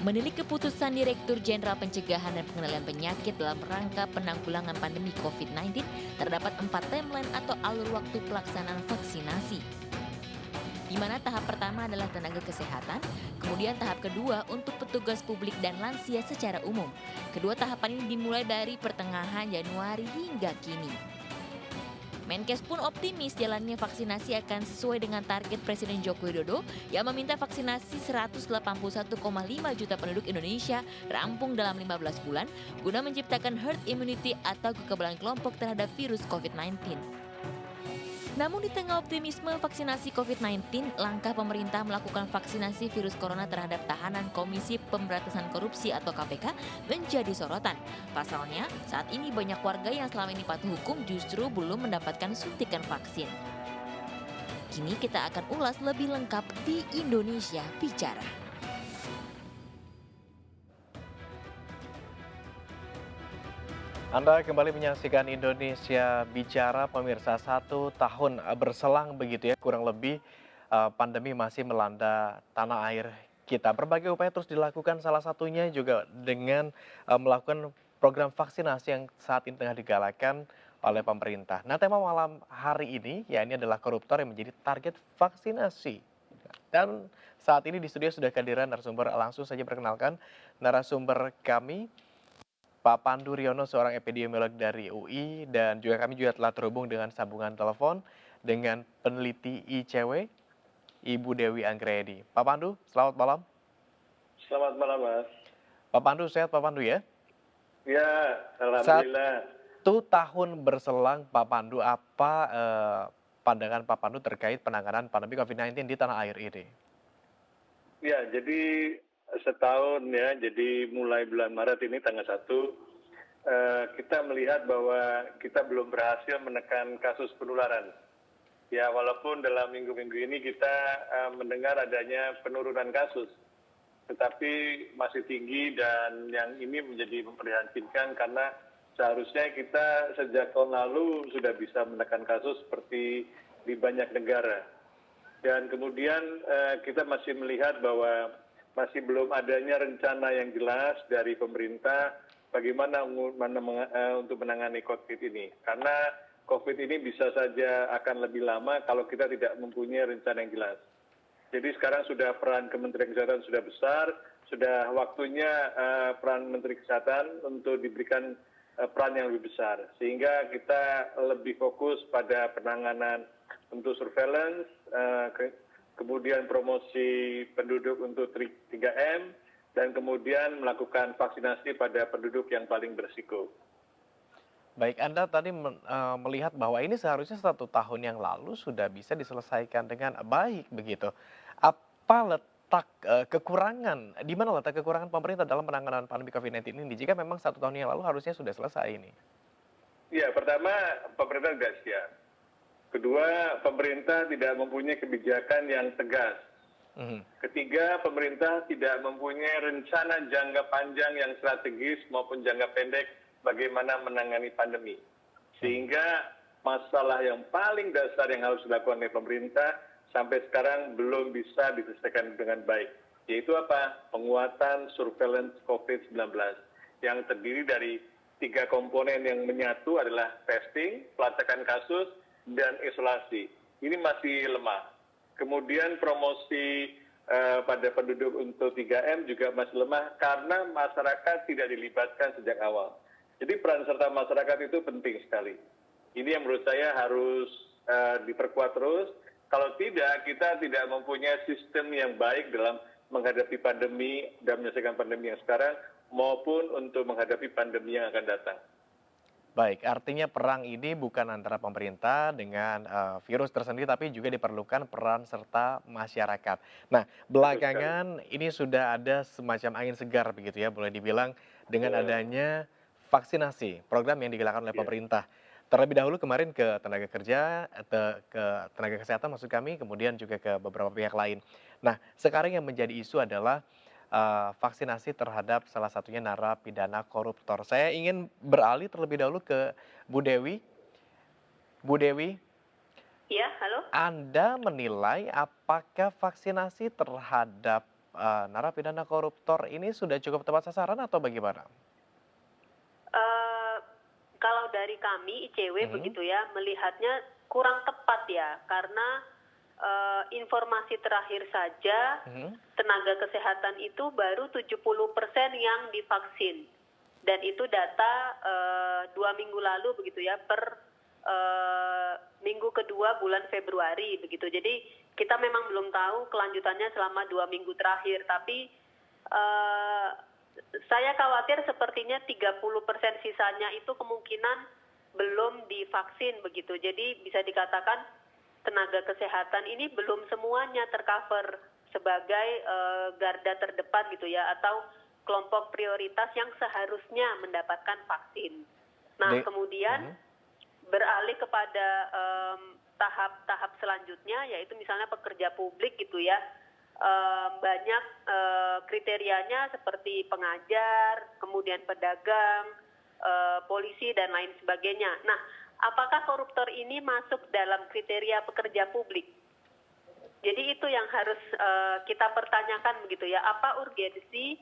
Menilik keputusan Direktur Jenderal Pencegahan dan Pengendalian Penyakit dalam rangka penanggulangan pandemi COVID-19, terdapat 4 timeline atau alur waktu pelaksanaan vaksinasi. Di mana tahap pertama adalah tenaga kesehatan, kemudian tahap kedua untuk petugas publik dan lansia secara umum. Kedua tahapan ini dimulai dari pertengahan Januari hingga kini. Menkes pun optimis jalannya vaksinasi akan sesuai dengan target Presiden Joko Widodo yang meminta vaksinasi 181,5 juta penduduk Indonesia rampung dalam 15 bulan guna menciptakan herd immunity atau kekebalan kelompok terhadap virus COVID-19. Namun di tengah optimisme vaksinasi COVID-19, langkah pemerintah melakukan vaksinasi virus corona terhadap tahanan Komisi Pemberantasan Korupsi atau KPK menjadi sorotan. Pasalnya, saat ini banyak warga yang selama ini patuh hukum justru belum mendapatkan suntikan vaksin. Kini kita akan ulas lebih lengkap di Indonesia Bicara. Anda kembali menyaksikan Indonesia Bicara, pemirsa. 1 tahun berselang begitu ya, kurang lebih pandemi masih melanda tanah air kita. Berbagai upaya terus dilakukan, salah satunya juga dengan melakukan program vaksinasi yang saat ini tengah digalakan oleh pemerintah. Nah, tema malam hari ini ya ini adalah koruptor yang menjadi target vaksinasi. Dan saat ini di studio sudah kehadiran narasumber, langsung saja perkenalkan narasumber kami. Pak Pandu Riono, seorang epidemiolog dari UI, dan juga kami juga telah terhubung dengan sambungan telepon dengan peneliti ICW, Ibu Dewi Anggredi. Pak Pandu, selamat malam. Selamat malam, Mas. Pak Pandu, sehat Pak Pandu ya? Ya, alhamdulillah. 1 tahun berselang Pak Pandu, apa pandangan Pak Pandu terkait penanganan pandemi COVID-19 di tanah air ini? Ya, jadi setahun ya, jadi mulai bulan Maret ini tanggal 1, kita melihat bahwa kita belum berhasil menekan kasus penularan. Ya, walaupun dalam minggu-minggu ini kita mendengar adanya penurunan kasus, tetapi masih tinggi dan yang ini menjadi memprihatinkan karena seharusnya kita sejak tahun lalu sudah bisa menekan kasus seperti di banyak negara. Dan kemudian kita masih melihat bahwa masih belum adanya rencana yang jelas dari pemerintah bagaimana untuk menangani COVID ini. Karena COVID ini bisa saja akan lebih lama kalau kita tidak mempunyai rencana yang jelas. Jadi sekarang sudah peran Kementerian Kesehatan sudah besar, sudah waktunya peran Menteri Kesehatan untuk diberikan peran yang lebih besar. Sehingga kita lebih fokus pada penanganan untuk surveillance, kemudian promosi penduduk untuk 3M, dan kemudian melakukan vaksinasi pada penduduk yang paling berisiko. Baik, Anda tadi melihat bahwa ini seharusnya 1 tahun yang lalu sudah bisa diselesaikan dengan baik begitu. Apa letak kekurangan, di mana letak kekurangan pemerintah dalam penanganan pandemi COVID-19 ini jika memang 1 tahun yang lalu harusnya sudah selesai ini? Ya, pertama pemerintah tidak siap. Kedua, pemerintah tidak mempunyai kebijakan yang tegas. Ketiga, pemerintah tidak mempunyai rencana jangka panjang yang strategis maupun jangka pendek bagaimana menangani pandemi. Sehingga masalah yang paling dasar yang harus dilakukan oleh pemerintah sampai sekarang belum bisa diselesaikan dengan baik. Yaitu apa? Penguatan surveillance COVID-19 yang terdiri dari 3 komponen yang menyatu adalah testing, pelacakan kasus, dan isolasi. Ini masih lemah. Kemudian promosi pada penduduk untuk 3M juga masih lemah karena masyarakat tidak dilibatkan sejak awal. Jadi peran serta masyarakat itu penting sekali. Ini yang menurut saya harus diperkuat terus. Kalau tidak, kita tidak mempunyai sistem yang baik dalam menghadapi pandemi dan menyelesaikan pandemi yang sekarang maupun untuk menghadapi pandemi yang akan datang. Baik, artinya perang ini bukan antara pemerintah dengan virus tersendiri, tapi juga diperlukan peran serta masyarakat. Nah, belakangan ini sudah ada semacam angin segar begitu ya, boleh dibilang dengan adanya vaksinasi, program yang digelarkan oleh pemerintah. Terlebih dahulu kemarin ke tenaga kerja, ke tenaga kesehatan maksud kami, kemudian juga ke beberapa pihak lain. Nah, sekarang yang menjadi isu adalah vaksinasi terhadap salah satunya narapidana koruptor. Saya ingin beralih terlebih dahulu ke Bu Dewi. Bu Dewi, Iya, halo? Anda menilai apakah vaksinasi terhadap narapidana koruptor ini sudah cukup tepat sasaran atau bagaimana? Eh, Kalau dari kami ICW begitu ya, melihatnya kurang tepat ya, karena informasi terakhir saja tenaga kesehatan itu baru 70% yang divaksin, dan itu data 2 minggu lalu begitu ya, per minggu kedua bulan Februari begitu. Jadi kita memang belum tahu kelanjutannya selama 2 minggu terakhir, tapi saya khawatir sepertinya 30% sisanya itu kemungkinan belum divaksin begitu. Jadi bisa dikatakan tenaga kesehatan ini belum semuanya tercover sebagai garda terdepan gitu ya, atau kelompok prioritas yang seharusnya mendapatkan vaksin. Nah, kemudian beralih kepada tahap-tahap selanjutnya, yaitu misalnya pekerja publik gitu ya. Banyak kriterianya seperti pengajar, kemudian pedagang, polisi, dan lain sebagainya. Nah, apakah koruptor ini masuk dalam kriteria pekerja publik? Jadi itu yang harus kita pertanyakan begitu ya. Apa urgensi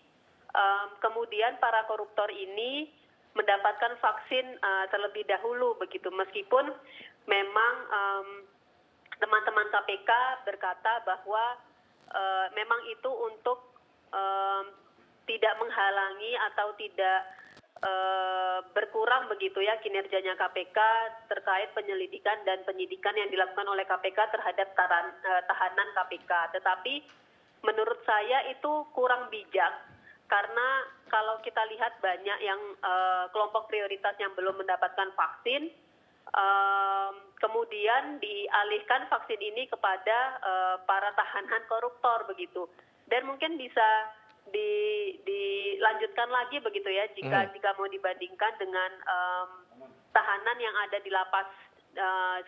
kemudian para koruptor ini mendapatkan vaksin terlebih dahulu begitu, meskipun memang teman-teman KPK berkata bahwa memang itu untuk tidak menghalangi atau tidak berkurang begitu ya kinerjanya KPK terkait penyelidikan dan penyidikan yang dilakukan oleh KPK terhadap tahanan KPK. Tetapi menurut saya itu kurang bijak, karena kalau kita lihat banyak yang kelompok prioritas yang belum mendapatkan vaksin, kemudian dialihkan vaksin ini kepada para tahanan koruptor begitu, dan mungkin bisa dilanjutkan lagi begitu ya jika mau dibandingkan dengan tahanan yang ada di lapas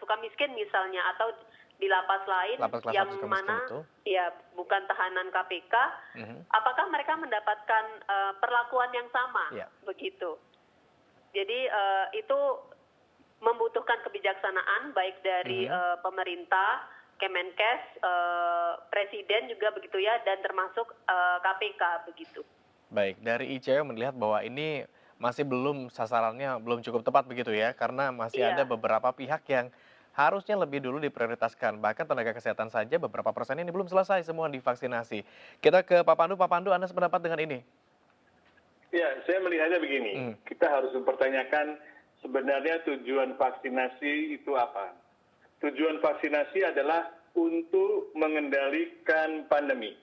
Sukamiskin misalnya, atau di lapas lain yang mana ya bukan tahanan KPK, apakah mereka mendapatkan perlakuan yang sama begitu. Jadi itu membutuhkan kebijaksanaan baik dari pemerintah, Kemenkes, Presiden juga begitu ya, dan termasuk KPK begitu. Baik, dari ICW melihat bahwa ini masih belum sasarannya belum cukup tepat begitu ya, karena masih ada beberapa pihak yang harusnya lebih dulu diprioritaskan. Bahkan tenaga kesehatan saja beberapa persen ini belum selesai semua divaksinasi. Kita ke Pak Pandu. Pak Pandu, Anda sependapat dengan ini? Ya, saya melihatnya begini. Kita harus mempertanyakan sebenarnya tujuan vaksinasi itu apa? Tujuan vaksinasi adalah untuk mengendalikan pandemi.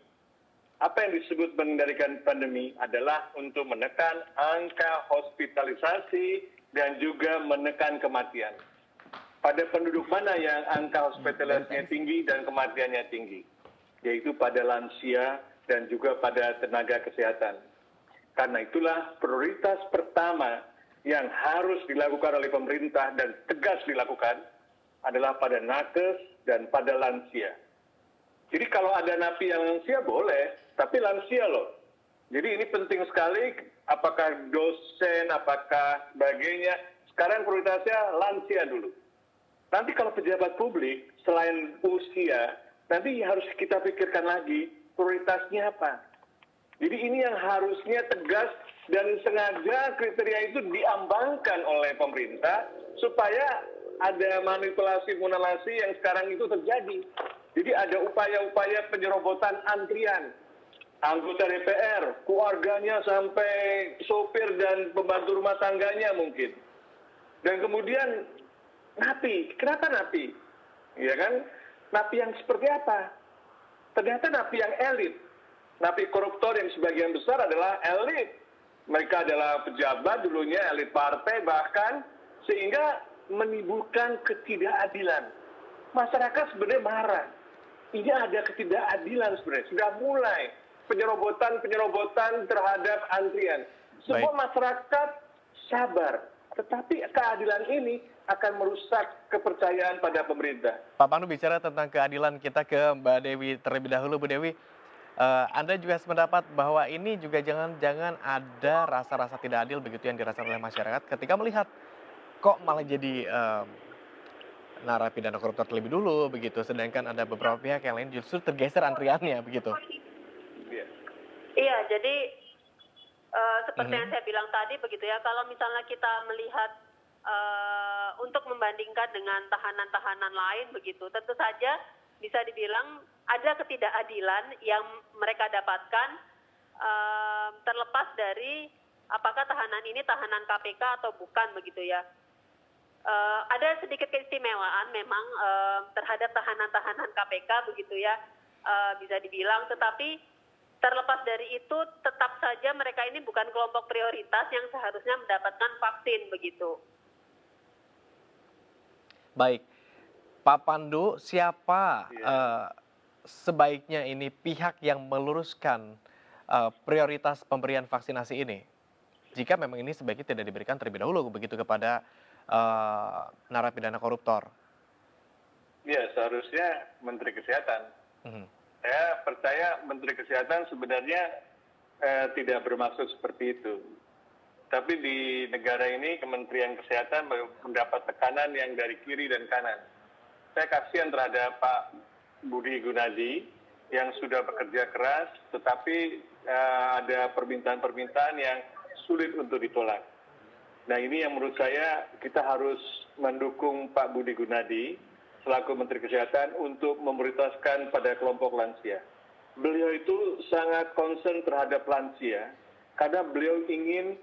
Apa yang disebut mengendalikan pandemi adalah untuk menekan angka hospitalisasi dan juga menekan kematian. Pada penduduk mana yang angka hospitalisasinya tinggi dan kematiannya tinggi? Yaitu pada lansia dan juga pada tenaga kesehatan. Karena itulah prioritas pertama yang harus dilakukan oleh pemerintah dan tegas dilakukan adalah pada nakes dan pada lansia. Jadi kalau ada napi yang lansia boleh, tapi lansia loh. Jadi ini penting sekali, apakah dosen, apakah sebagainya. Sekarang prioritasnya lansia dulu. Nanti kalau pejabat publik, selain usia, nanti harus kita pikirkan lagi prioritasnya apa. Jadi ini yang harusnya tegas dan sengaja kriteria itu diambangkan oleh pemerintah supaya ada manipulasi yang sekarang itu terjadi. Jadi ada upaya-upaya penyerobotan antrian. Anggota DPR, keluarganya sampai sopir dan pembantu rumah tangganya mungkin. Dan kemudian napi, kenapa napi? Ya kan? Napi yang seperti apa? Ternyata napi yang elit. Napi koruptor yang sebagian besar adalah elit. Mereka adalah pejabat dulunya, elit partai bahkan, sehingga menimbulkan ketidakadilan. Masyarakat sebenarnya marah. Ini ada ketidakadilan sebenarnya. Sudah mulai penyerobotan terhadap antrian. Semua masyarakat sabar. Tetapi keadilan ini akan merusak kepercayaan pada pemerintah. Pak Pandu, bicara tentang keadilan, kita ke Mbak Dewi terlebih dahulu. Bu Dewi, Anda juga sependapat bahwa ini juga jangan-jangan ada rasa-rasa tidak adil begitu yang dirasakan oleh masyarakat ketika melihat kok malah jadi narapidana koruptor terlebih dulu begitu, sedangkan ada beberapa pihak yang lain justru tergeser antriannya begitu. Iya, jadi seperti yang saya bilang tadi begitu ya, kalau misalnya kita melihat untuk membandingkan dengan tahanan-tahanan lain begitu, tentu saja bisa dibilang ada ketidakadilan yang mereka dapatkan terlepas dari apakah tahanan ini tahanan KPK atau bukan begitu ya. Ada sedikit keistimewaan memang terhadap tahanan-tahanan KPK begitu ya, bisa dibilang, tetapi terlepas dari itu tetap saja mereka ini bukan kelompok prioritas yang seharusnya mendapatkan vaksin begitu. Baik, Pak Pandu, siapa sebaiknya ini pihak yang meluruskan prioritas pemberian vaksinasi ini? Jika memang ini sebaiknya tidak diberikan terlebih dahulu begitu kepada narapidana koruptor. Ya, seharusnya Menteri Kesehatan. Saya percaya Menteri Kesehatan sebenarnya tidak bermaksud seperti itu. Tapi di negara ini Kementerian Kesehatan mendapat tekanan yang dari kiri dan kanan. Saya kasihan terhadap Pak Budi Gunadi yang sudah bekerja keras, tetapi ada permintaan-permintaan yang sulit untuk ditolak. Nah, ini yang menurut saya kita harus mendukung Pak Budi Gunadi selaku Menteri Kesehatan untuk memprioritaskan pada kelompok lansia. Beliau itu sangat concern terhadap lansia karena beliau ingin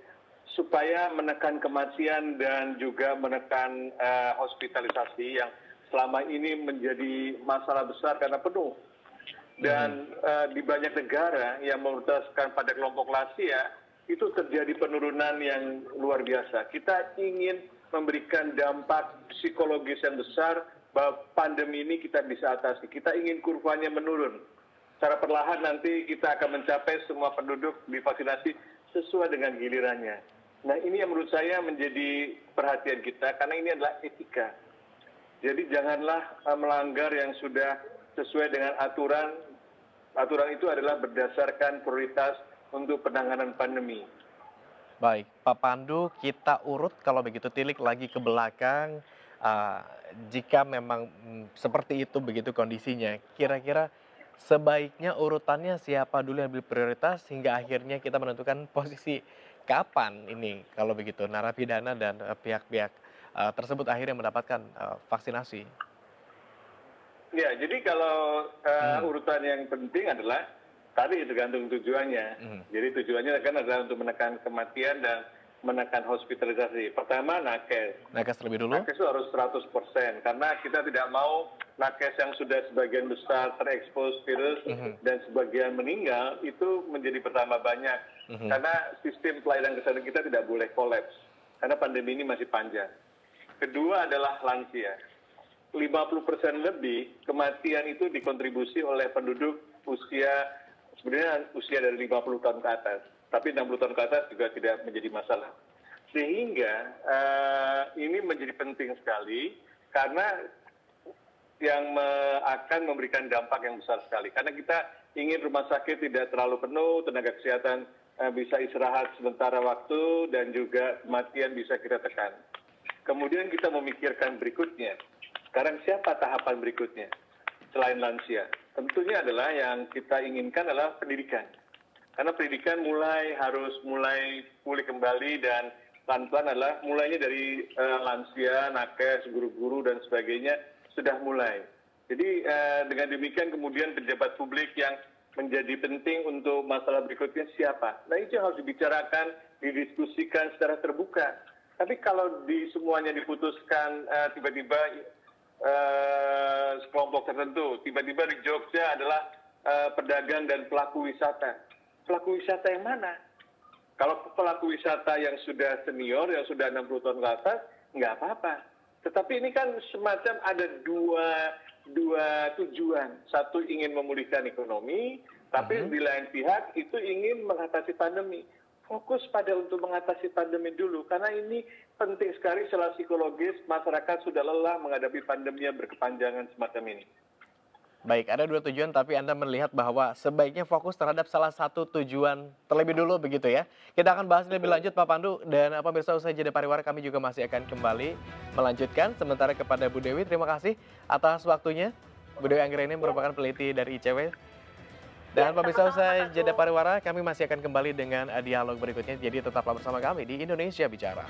supaya menekan kematian dan juga menekan hospitalisasi yang selama ini menjadi masalah besar karena penuh. Dan di banyak negara yang memprioritaskan pada kelompok lansia, itu terjadi penurunan yang luar biasa. Kita ingin memberikan dampak psikologis yang besar bahwa pandemi ini kita bisa atasi. Kita ingin kurvanya menurun. Secara perlahan nanti kita akan mencapai semua penduduk divaksinasi sesuai dengan gilirannya. Nah, ini yang menurut saya menjadi perhatian kita karena ini adalah etika. Jadi janganlah melanggar yang sudah sesuai dengan aturan. Aturan itu adalah berdasarkan prioritas untuk penanganan pandemi. Baik, Pak Pandu, kita urut kalau begitu tilik lagi ke belakang. Jika memang seperti itu begitu kondisinya, kira-kira sebaiknya urutannya siapa dulu yang prioritas hingga akhirnya kita menentukan posisi kapan ini kalau begitu narapidana dan pihak-pihak tersebut akhirnya mendapatkan vaksinasi. Ya, jadi kalau urutan yang penting adalah tadi tergantung tujuannya. Jadi tujuannya kan adalah untuk menekan kematian dan menekan hospitalisasi. Pertama, nakes. Nakes terlebih dulu. Nakes itu harus 100% karena kita tidak mau nakes yang sudah sebagian besar terekspos virus dan sebagian meninggal itu menjadi bertambah banyak. Karena sistem pelayanan kesehatan kita tidak boleh kolaps karena pandemi ini masih panjang. Kedua adalah lansia. 50% lebih kematian itu dikontribusi oleh penduduk sebenarnya usia dari 50 tahun ke atas. Tapi 60 tahun ke atas juga tidak menjadi masalah. Sehingga ini menjadi penting sekali karena yang akan memberikan dampak yang besar sekali. Karena kita ingin rumah sakit tidak terlalu penuh, tenaga kesehatan bisa istirahat sementara waktu, dan juga kematian bisa kita tekan. Kemudian kita memikirkan berikutnya. Sekarang siapa tahapan berikutnya selain lansia? Tentunya adalah yang kita inginkan adalah pendidikan. Karena pendidikan harus mulai pulih kembali dan pelan-pelan adalah mulainya dari lansia, nakes, guru-guru dan sebagainya sudah mulai. Jadi dengan demikian kemudian pejabat publik yang menjadi penting untuk masalah berikutnya siapa? Nah, itu harus dibicarakan, didiskusikan secara terbuka. Tapi kalau semuanya diputuskan tiba-tiba sekelompok tertentu, tiba-tiba di Jogja adalah pedagang dan pelaku wisata. Pelaku wisata yang mana? Kalau pelaku wisata yang sudah senior, yang sudah 60 tahun ke atas, nggak apa-apa. Tetapi ini kan semacam ada dua tujuan. Satu ingin memulihkan ekonomi, tapi di lain pihak itu ingin mengatasi pandemi. Fokus pada untuk mengatasi pandemi dulu, karena ini penting sekali secara psikologis, masyarakat sudah lelah menghadapi pandemi yang berkepanjangan semacam ini. Baik, ada dua tujuan tapi Anda melihat bahwa sebaiknya fokus terhadap salah satu tujuan terlebih dulu begitu ya. Kita akan bahas lebih lanjut Pak Pandu, dan pemirsa usai jeda pariwara kami juga masih akan kembali melanjutkan. Sementara kepada Bu Dewi, terima kasih atas waktunya. Bu Dewi Anggraini merupakan peneliti dari ICW. Dan pemirsa sama-sama, usai Kak jeda Tung. pariwara, kami masih akan kembali dengan dialog berikutnya. Jadi tetaplah bersama kami di Indonesia Bicara.